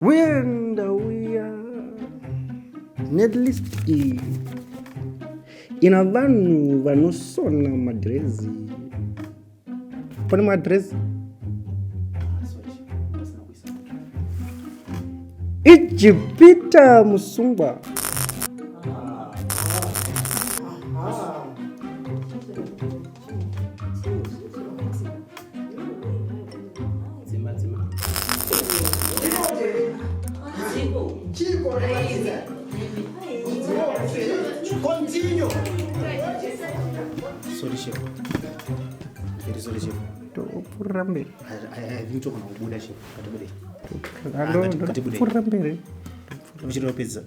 Wenda uya netlist ina vanhu vanosona madrezi. Pane madrezi Ijipita Musumba. Continue. Sorry, chef. Very sorry, chef. Rambe. I think you're going to Buddha, chef. Rambe. Rambe. Pizza.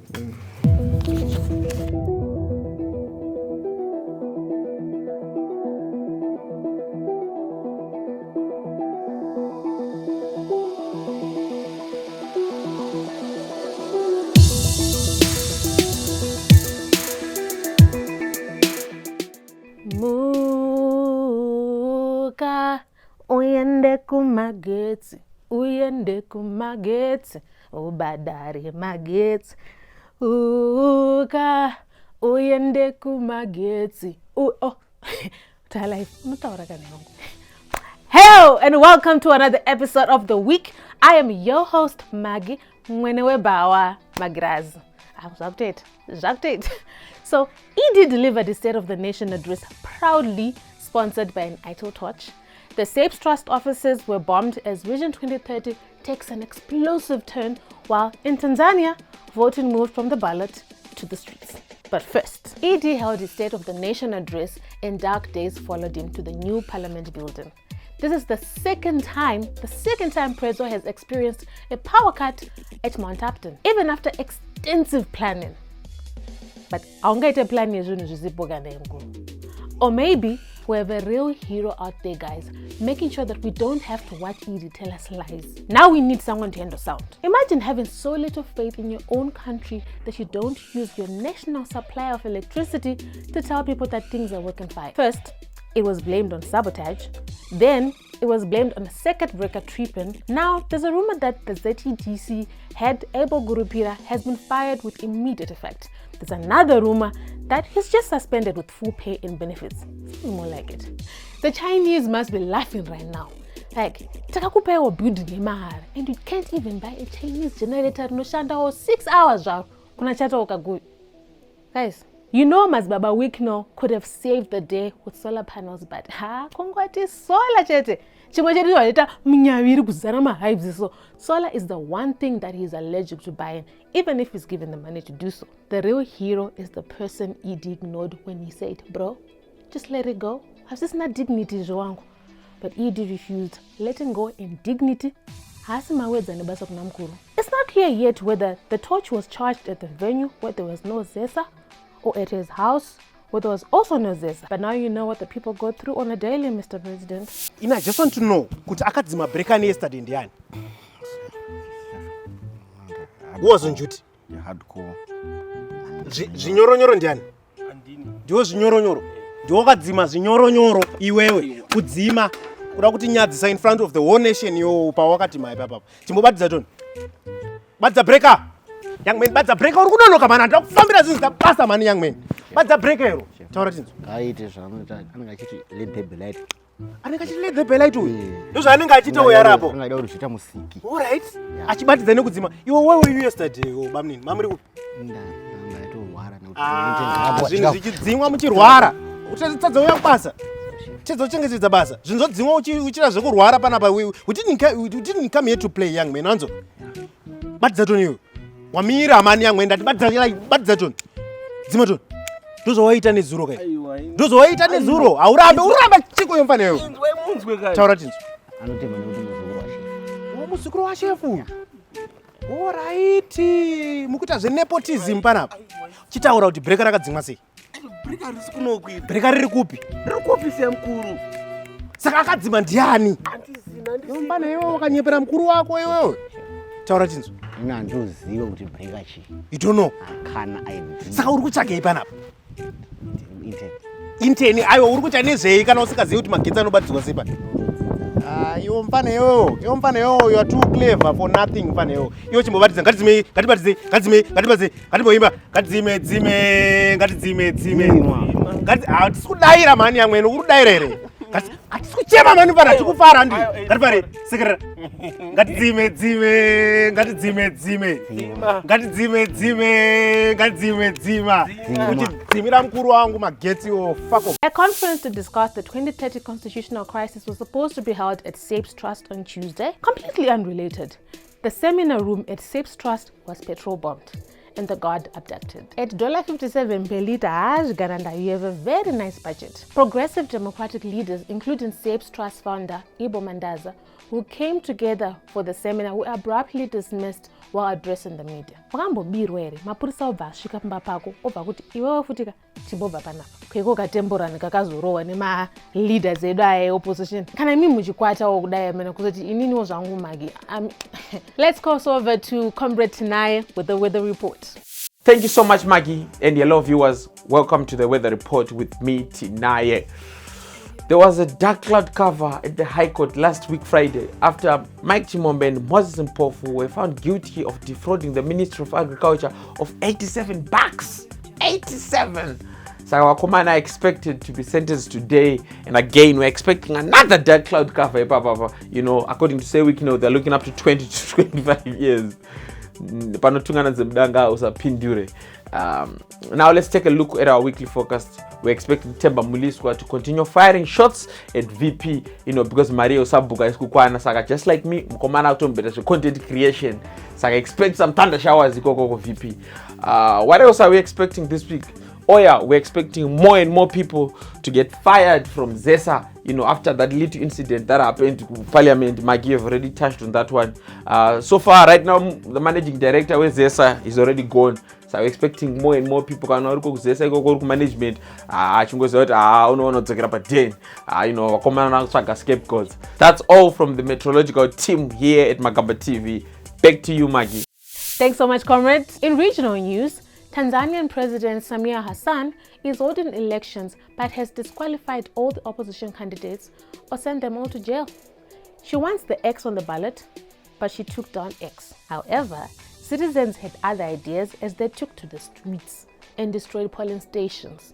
Uyende kumageti, ubadari mageti. Uka, uyende kumageti. Hello and welcome to another episode of The Week. I am your host, Maggie Mwenewebawa Magraz. I was update. So, ED delivered the State of the Nation address proudly sponsored by an ITIL torch. The SAPES Trust offices were bombed as Vision 2030 takes an explosive turn, while in Tanzania, voting moved from the ballot to the streets. But first, ED held his State of the Nation address and dark days followed him to the new parliament building. This is the second time Prezzo has experienced a power cut at Mount Upton, even after extensive planning. But or maybe we have a real hero out there, guys, making sure that we don't have to watch ED tell us lies. Now we need someone to handle sound. Imagine having so little faith in your own country that you don't use your national supply of electricity to tell people that things are working fine. First, it was blamed on sabotage. Then, it was blamed on a circuit breaker tripping. Now, there's a rumor that the ZESA head Abel Gurupira has been fired with immediate effect. There's another rumor that he's just suspended with full pay and benefits. Something more like it. The Chinese must be laughing right now. Like, takakupewa building imahara and you can't even buy a Chinese generator no shanda 6 hours jao. Kuna chata okagui. Guys, you know Mazbaba Wikno could have saved the day with solar panels, but kongwati solar chete. So solar is the one thing that he's allergic to buying, even if he's given the money to do so. The real hero is the person ED ignored when he said, bro, just let it go. Has this not dignity, Joango? But ED refused, letting go in dignity. It's not clear yet whether the torch was charged at the venue where there was no ZESA, or at his house where there was also no ZESA. But now you know what the people go through on a daily, Mr. President. I just want to know, could akadzima breaker yesterday ndiani? Who was on duty? Hardcore. Zvinyoronyoro ndiani? Ndiwo zvinyoronyoro. Ndiwo kadzima zvinyoronyoro iwewe kudzima kuda kuti nyadzisa in front of the whole nation yo pawakati mai papa. Timbobadza toni. Badza breaker. Young man, badza breaker uri kunonoka mana ndakufambira zvinhu zvabasa mani young man. Badza breaker ero. Taura tinzo. Aite zvaanoita anenge achiti let the light. Anenge achiti let the light uyu. Ndozvo anenge achita uyu arapo. Anenge achida kuita musiki. All right. Achibatidza nekudzima. Iwe where were you yesterday? Oh bamnini. Mamuri ku. Zvinhu zvichidzimwa muchirwara. Uchadzidza uya kubasa. Uchadzochengetedza basa. Zvinhu zvodzimwa uchira zvekurwara panapa. We didn't come here to play young man. Anzo. Badza toni iwe. Wamira amani young man ndati badza toni. Dzima toni. Ndozowaita nezuro kai. Ndozowaita nezuro. Uramba chiko yomfana iwe. Taura tinzo. Anotema nekuti muzukuru washefu. Muzukuru washefu. Alright. Mukuita zvenepotism panapa. Chitaura kuti breaker rakadzimwa sei? Breaker risi kunokwi. Breaker riri kupi? Riri kupi semukuru. Saka akadzima ndiani? Andizina. Yombana iwe wakanyepera mukuru wako iwewe. Taura tinzo. Ina ndoziva kuti breaker chi. You don't know. Akana aidzi. Saka uri kutsvagei panapa? Internet. Inteni aiwa uri kuita nezvei kana usingazivi kuti magetsi anobatidzwa sei pano? Iwo mfaneyo, you are too clever for nothing mfaneyo. Iwo chimbobatidza tisikudaira mani yamwene ukudaira ere. Atikuchema mani pana tikufara ndi. Ngatipare sekera. Ngatidzime. Uchidzimira mkuru wangu magetsi yo fuck off. A conference to discuss the 2030 constitutional crisis was supposed to be held at SAPE's Trust on Tuesday. Completely unrelated. The seminar room at SAPE's Trust was petrol bombed and the guard abducted. At $57 per litre, Gananda, you have a very nice budget. Progressive Democratic leaders, including SAPE's Trust founder Ibo Mandaza, who came together for the seminar, were abruptly dismissed while addressing the media. Wakambobirwere mapurisa obva asvika pamba pako obva kuti iwewe futika chibobva panapa keko katemporani kakazorowa nema-leaders edu aya e-opposition kana imi muchikwata wokudai amene kuzoti ininiwo zvangu magi. Let's cross over to Comrade Tinaye with the weather report. Thank you so much, Maggie, and hello viewers. Welcome to the weather report with me, Tinaye. There was a dark cloud cover at the High Court last week Friday after Mike Chimombe and Moses Mpofu were found guilty of defrauding the Ministry of Agriculture of $87. 87! So our commander expected to be sentenced today, and again we're expecting another dark cloud cover. You know, according to Sewik, they're looking up to 20 to 25 years. Now let's take a look at our weekly forecast. We're expecting Temba Muliswa to continue firing shots at VP, because Mario Sabuga is kukwana saka just like me, mkomana autombetasho content creation. Saka expect some thunder showers ikoko VP. What else are we expecting this week? Oh yeah, we're expecting more and more people to get fired from ZESA, after that little incident that happened to Parliament. Maggie have already touched on that one. So far, right now, the managing director with ZESA is already gone. So we're expecting more and more people can go to ZESA, go to management. Scapegoats. That's all from the meteorological team here at Mnangagwa TV. Back to you, Maggie. Thanks so much, comrades. In regional news, Tanzanian President Samia Hassan is holding elections but has disqualified all the opposition candidates or sent them all to jail. She wants the X on the ballot, but she took down X. However, citizens had other ideas as they took to the streets and destroyed polling stations.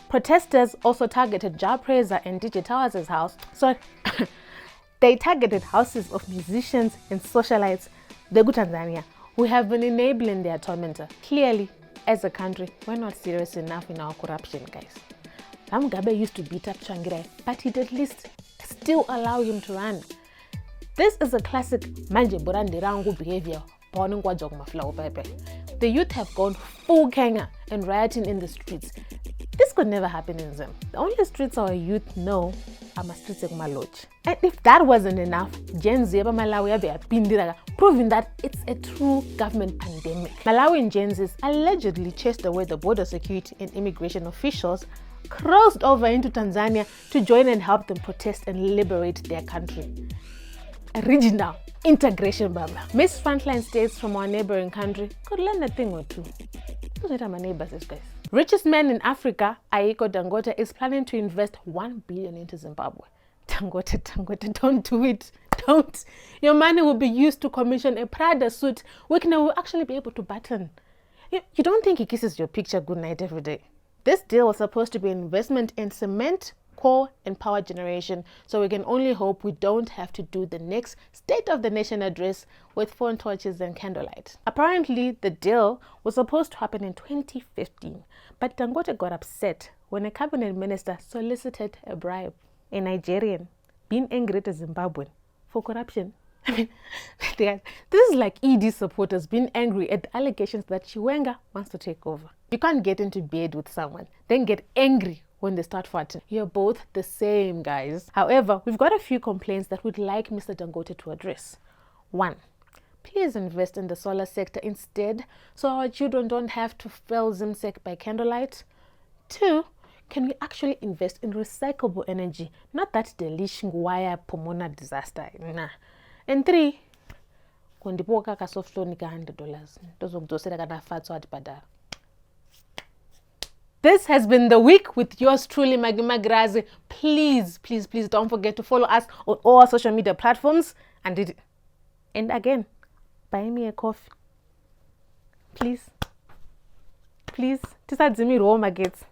Protesters also targeted Japreza and DJ Towers' house. They targeted houses of musicians and socialites, the good Tanzania, who have been enabling their tormentor. Clearly, as a country, we're not serious enough in our corruption, guys. Mnangagwa used to beat up Changirai, but he'd at least still allow him to run. This is a classic manje burandirangu behavior. The youth have gone full Kenya and rioting in the streets. This could never happen in Zim. The only streets our youth know are my streets of Maloch. And if that wasn't enough, Gen Z Malawi proving that it's a true government pandemic. Malawi and Gen Z allegedly chased away the border security and immigration officials, crossed over into Tanzania to join and help them protest and liberate their country. A regional integration, Baba. Miss frontline states from our neighboring country could learn a thing or two. Those are my neighbors, guys. Richest man in Africa, Aliko Dangote, is planning to invest $1 billion into Zimbabwe. Dangote, don't do it. Don't. Your money will be used to commission a Prada suit Wikner will actually be able to button. You don't think he kisses your picture goodnight every day? This deal was supposed to be an investment in cement, coal and power generation, so we can only hope we don't have to do the next State of the Nation address with phone torches and candlelight. Apparently, the deal was supposed to happen in 2015, but Dangote got upset when a cabinet minister solicited a bribe. A Nigerian being angry at a Zimbabwean for corruption. I mean, this is like ED supporters being angry at the allegations that Chiwenga wants to take over. You can't get into bed with someone, then get angry when they start fighting. You're both the same, guys. However, we've got a few complaints that we'd like Mr. Dangote to address. 1. Please invest in the solar sector instead so our children don't have to fail ZIMSEC by candlelight. 2. can we actually invest in recyclable energy, not that delish wire pomona disaster? Nah. And 3, kondipoka ka soft loan ka $100. Tozokudosela kana fatso adibhadala. This has been the week with yours truly, Magimagrazi. Please, please, please don't forget to follow us on all our social media platforms. And again, buy me a coffee. Please. Please. Tisadzimi Roma gets.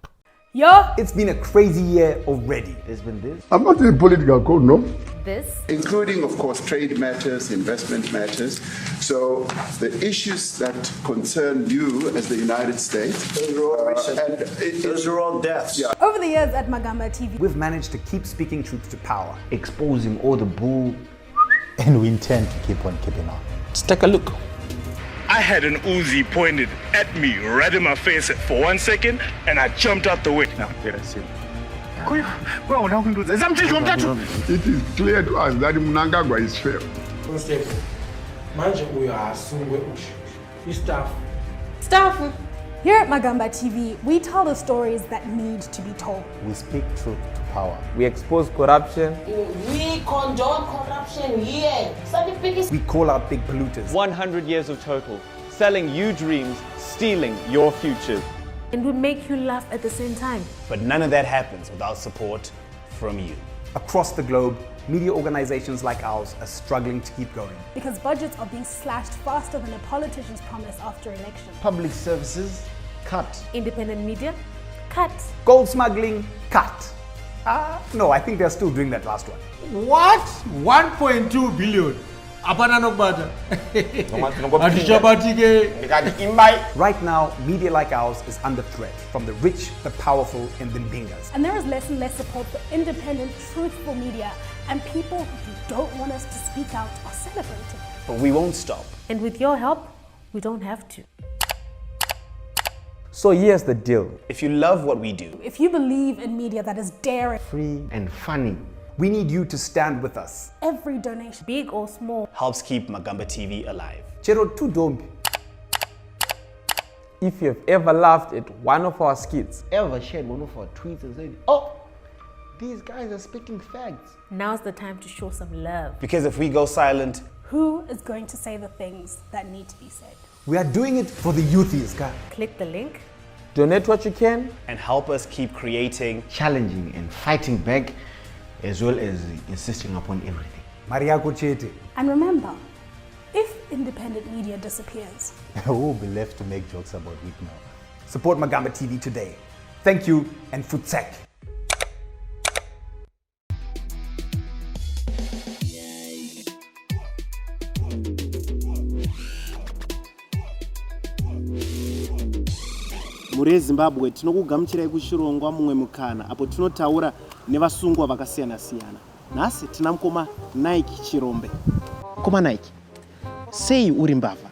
Yo! It's been a crazy year already. There's been this. I'm not in political code, no? This. Including, of course, trade matters, investment matters. So the issues that concern you as the United States. Those are all deaths. Yeah. Over the years at Magamba TV, We've managed to keep speaking truth to power. Exposing all the bull. And we intend to keep on keeping on. Let's take a look. I had an Uzi pointed at me right in my face for 1 second, and I jumped out the way. Now, It is clear to us that Mnangagwa is fair. staff. Here at Magamba TV, we tell the stories that need to be told. We speak truth to power. We expose corruption. We condone corruption here. We call out big polluters. 100 years of total, selling you dreams, stealing your futures. And we make you laugh at the same time. But none of that happens without support from you. Across the globe, media organizations like ours are struggling to keep going. Because budgets are being slashed faster than a politician's promise after election. Public services, cut. Independent media, cut. Gold smuggling, cut. No, I think they're still doing that last one. What? 1.2 billion. Apana nokbata. Right now, media like ours is under threat from the rich, the powerful, and the Mbingas. And there is less and less support for independent, truthful media, and people who don't want us to speak out are celebrating. But we won't stop. And with your help, we don't have to. So here's the deal. If you love what we do, If you believe in media that is daring, Free and funny. We need you to stand with us. every donation, Big or small. helps keep Magamba TV alive. Chero tu dombi. If you have ever laughed at one of our skits, Ever shared one of our tweets and said, oh, these guys are speaking facts. Now's the time to show some love. Because if we go silent, who is going to say the things that need to be said? We are doing it for the youthies, guys. Click the link. donate what you can. and help us keep creating, Challenging and fighting back, as well as insisting upon everything. Mariako Chete. And remember, if independent media disappears, we'll be left to make jokes about it now. Support Magamba TV today. Thank you and Futsek. muri ezimbabwe tinokugamuchirai kuchirongwa mumwe mukana apo tinotaura nevasungwa vakasiyana-siyana. Nhasi tina mukoma Nike Chirombe. Mukoma Nike, sei uri mbavha?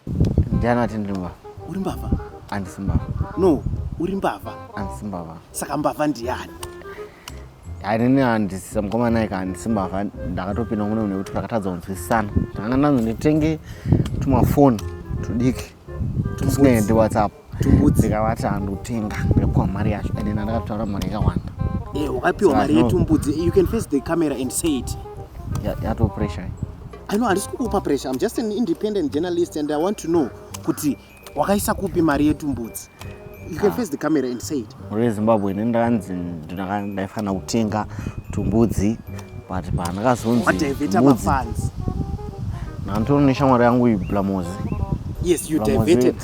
Ndiani ati ndiri mbavha? Uri mbavha? Handisi mbavha. No, uri mbavha. Handisi mbavha. Saka mbavha ndiani? Harini handisi mukoma Nike handisi mbavha. Ndakatopinda muno nekuti pakatadza kunzwisisana. Ndanga nanzo nditenge tumafoni tudiki tusingaendi WhatsApp. Ndikavati handotenga ndikupa mari yacho ende ndakataura mari yakawanda. Wakapiwa mari yetumbudzi. You can face the camera and say it. Yato pressure. I know, handisi kukupa pressure. I'm just an independent journalist and I want to know kuti wakaisa kupi mari yetumbudzi. You can face the camera and say it. Muri Zimbabwe ndakanzi ndaifanira kutenga tumbudzi but pandakazonzi wadivheta mafans. Nantori neshamwari yangu iblamozi. Yes, you diverted.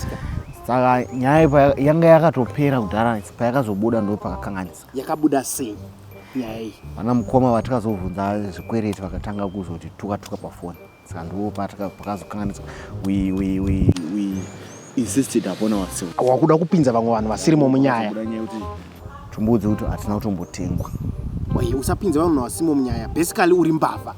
Saka nyaya yanga yakatopera kudhara payakazobuda ndo pakakanganisa. Yakabuda sei nyaya iyi? Vana mukoma vatikazobvunza zvikwereti vakatanga kuzoti tuka pafoni. Saka ndo pakazokanganiswa. We insisted upon ourselves. Wakuda kupinza vamwe vanhu vasirimo munyaya. Tumbudzi kuti hatina kutombotengwa. Oye, usapinza vanhu vasimo munyaya. Basically uri mbavha.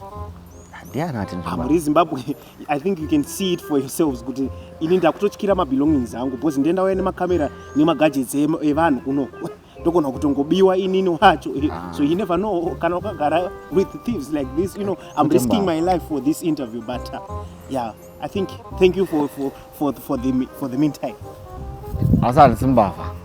Ndiani ati ndiri muri Zimbabwe. I think you can see it for yourselves kuti ini ndakutotyira mabelongings angu because ndienda waya nemakamera nemagadgets evanhu kunoko. Ndogona kutongobiwa inini wacho. So you never know kana ukagara with thieves like this, you know. I'm risking my life for this interview, but yeah, I think thank you for the meantime. Asa handisi mbavha.